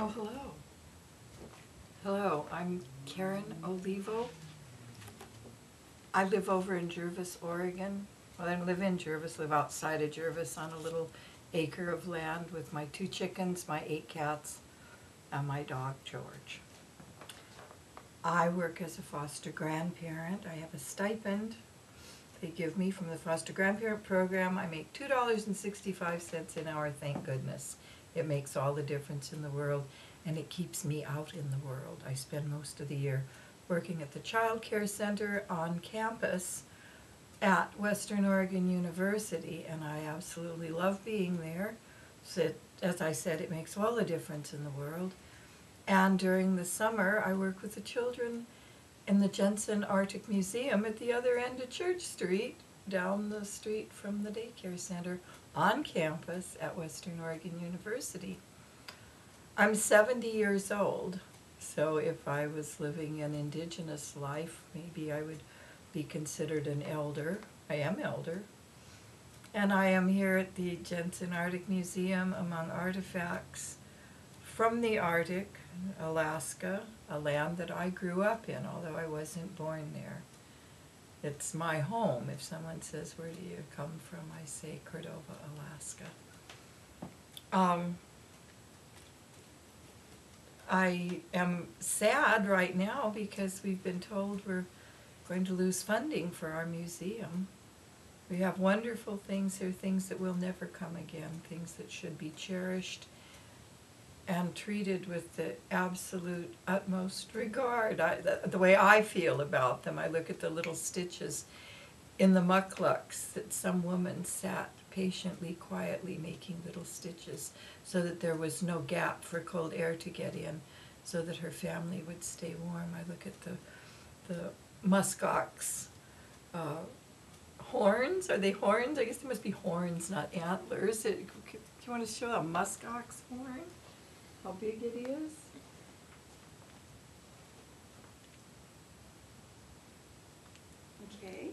Oh, hello. Hello, I'm Karen Olivo. I live over in Jervis, Oregon. Well, I don't live in Jervis, live outside of Jervis on a little acre of land with my 2 chickens, my 8 cats, and my dog, George. I work as a foster grandparent. I have a stipend they give me from the foster grandparent program. I make $2.65 an hour, thank goodness. It makes all the difference in the world, and it keeps me out in the world. I spend most of the year working at the Child Care Center on campus at Western Oregon University, and I absolutely love being there. So as I said, it makes all the difference in the world. And during the summer, I work with the children in the Jensen Arctic Museum at the other end of Church Street, down the street from the daycare center, on campus at Western Oregon University. I'm 70 years old, so if I was living an indigenous life, maybe I would be considered an elder. I am elder. And I am here at the Jensen Arctic Museum among artifacts from the Arctic, Alaska, a land that I grew up in, although I wasn't born there. It's my home. If someone says, "Where do you come from?" I say Cordova, Alaska. I am sad right now because we've been told we're going to lose funding for our museum. We have wonderful things here, things that will never come again, things that should be cherished and treated with the absolute utmost regard. The way I feel about them, I look at the little stitches in the mucklucks that some woman sat patiently, quietly making little stitches so that there was no gap for cold air to get in, so that her family would stay warm. I look at the muskox horns. Are they horns? I guess they must be horns, not antlers. Do you want to show a muskox horn? How big it is? Okay.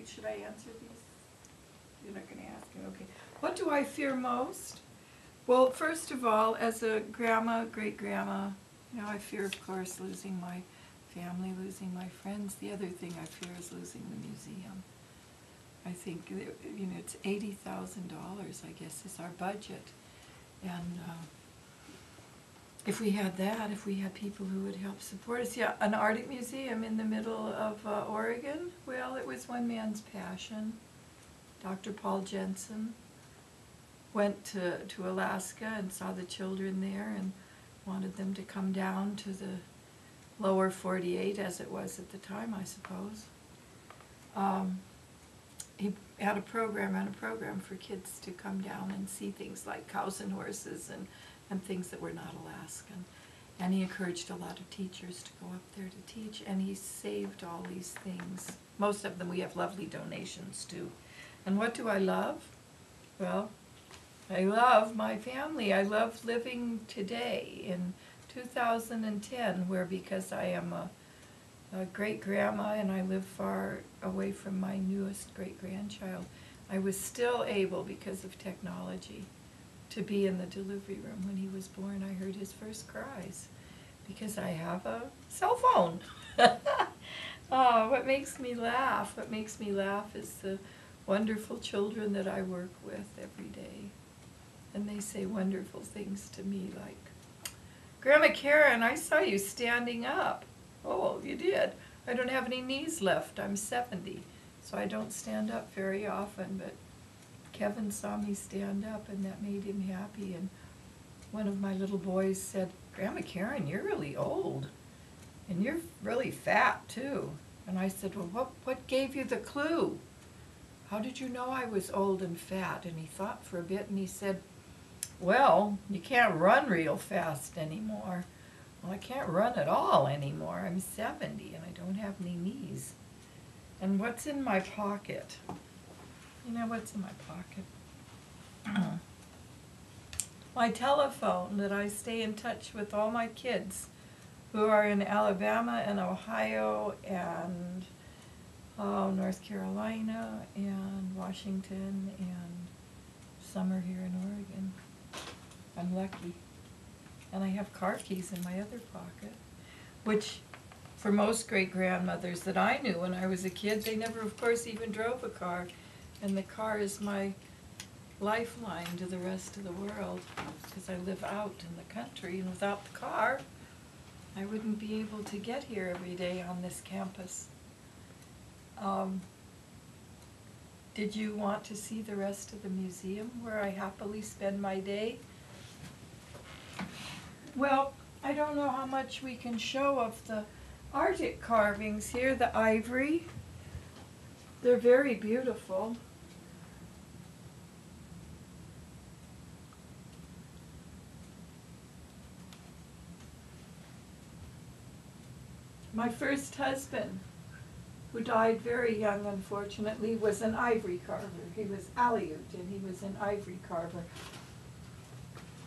Should I answer these? You're not going to ask me? Okay. What do I fear most? Well, first of all, as a grandma, great-grandma, I fear, of course, losing my family, losing my friends. The other thing I fear is losing the museum. I think, it's $80,000, I guess, is our budget. And if we had that, if we had people who would help support us. Yeah, an Arctic museum in the middle of Oregon, well, it was one man's passion. Dr. Paul Jensen went to Alaska and saw the children there and wanted them to come down to the lower 48, as it was at the time, I suppose. He had a program for kids to come down and see things like cows and horses and things that were not Alaskan. And he encouraged a lot of teachers to go up there to teach, and he saved all these things. Most of them we have lovely donations to. And what do I love? Well, I love my family. I love living today in 2010, where because I am a great-grandma and I live far away from my newest great-grandchild, I was still able, because of technology, to be in the delivery room when he was born. I heard his first cries because I have a cell phone. Oh, what makes me laugh? What makes me laugh is the wonderful children that I work with every day. And they say wonderful things to me like, "Grandma Karen, I saw you standing up." "Oh, you did? I don't have any knees left. I'm 70, so I don't stand up very often, but Kevin saw me stand up, and that made him happy." And one of my little boys said, "Grandma Karen, you're really old, and you're really fat, too." And I said, "Well, what gave you the clue? How did you know I was old and fat?" And he thought for a bit, and he said, "Well, you can't run real fast anymore." "Well, I can't run at all anymore. I'm 70, and I don't have any knees." And what's in my pocket? What's in my pocket? My telephone, that I stay in touch with all my kids who are in Alabama and Ohio and North Carolina and Washington, and some are here in Oregon. I'm lucky. And I have car keys in my other pocket, which for most great-grandmothers that I knew when I was a kid, they never, of course, even drove a car. And the car is my lifeline to the rest of the world, because I live out in the country, and without the car, I wouldn't be able to get here every day on this campus. Did you want to see the rest of the museum where I happily spend my day? Well, I don't know how much we can show of the Arctic carvings here, the ivory. They're very beautiful. My first husband, who died very young, unfortunately, was an ivory carver. He was Aleut, and he was an ivory carver.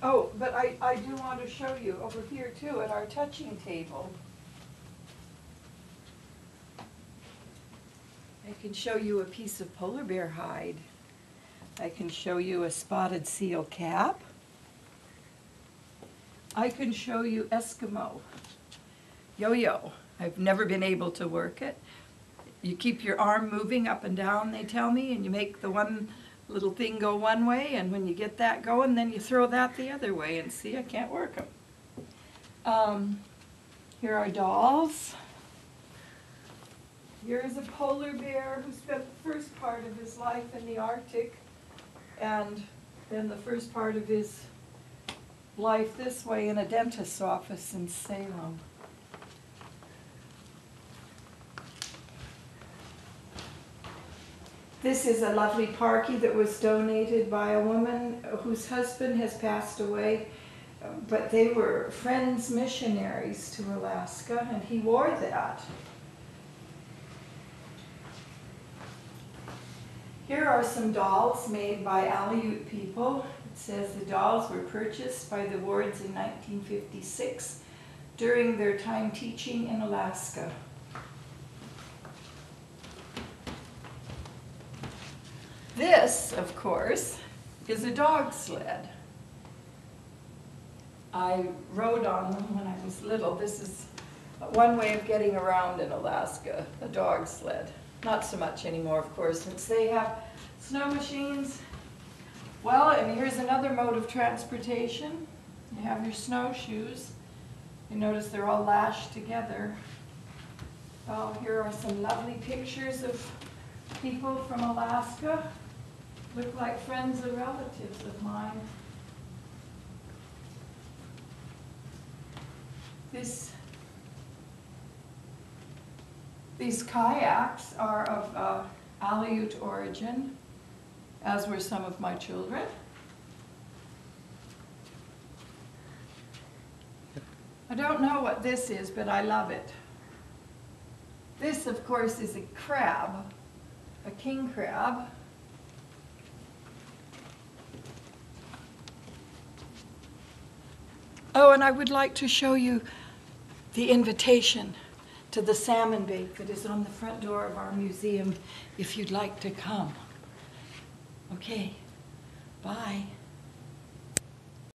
Oh, but I do want to show you over here, too, at our touching table. I can show you a piece of polar bear hide. I can show you a spotted seal cap. I can show you Eskimo yo-yo. I've never been able to work it. You keep your arm moving up and down, they tell me, and you make the one little thing go one way, and when you get that going, then you throw that the other way, and see, I can't work them. Here are dolls. Here's a polar bear who spent the first part of his life in the Arctic, and then the first part of his life this way in a dentist's office in Salem. This is a lovely parkie that was donated by a woman whose husband has passed away, but they were Friends missionaries to Alaska, and he wore that. Here are some dolls made by Aleut people. It says the dolls were purchased by the Wards in 1956 during their time teaching in Alaska. This, of course, is a dog sled. I rode on them when I was little. This is one way of getting around in Alaska, a dog sled. Not so much anymore, of course, since they have snow machines. Well, and here's another mode of transportation. You have your snowshoes. You notice they're all lashed together. Oh, here are some lovely pictures of people from Alaska. Look like friends and relatives of mine. These kayaks are of Aleut origin, as were some of my children. I don't know what this is, but I love it. This, of course, is a crab, a king crab. Oh, and I would like to show you the invitation to the salmon bake that is on the front door of our museum if you'd like to come. Okay, bye.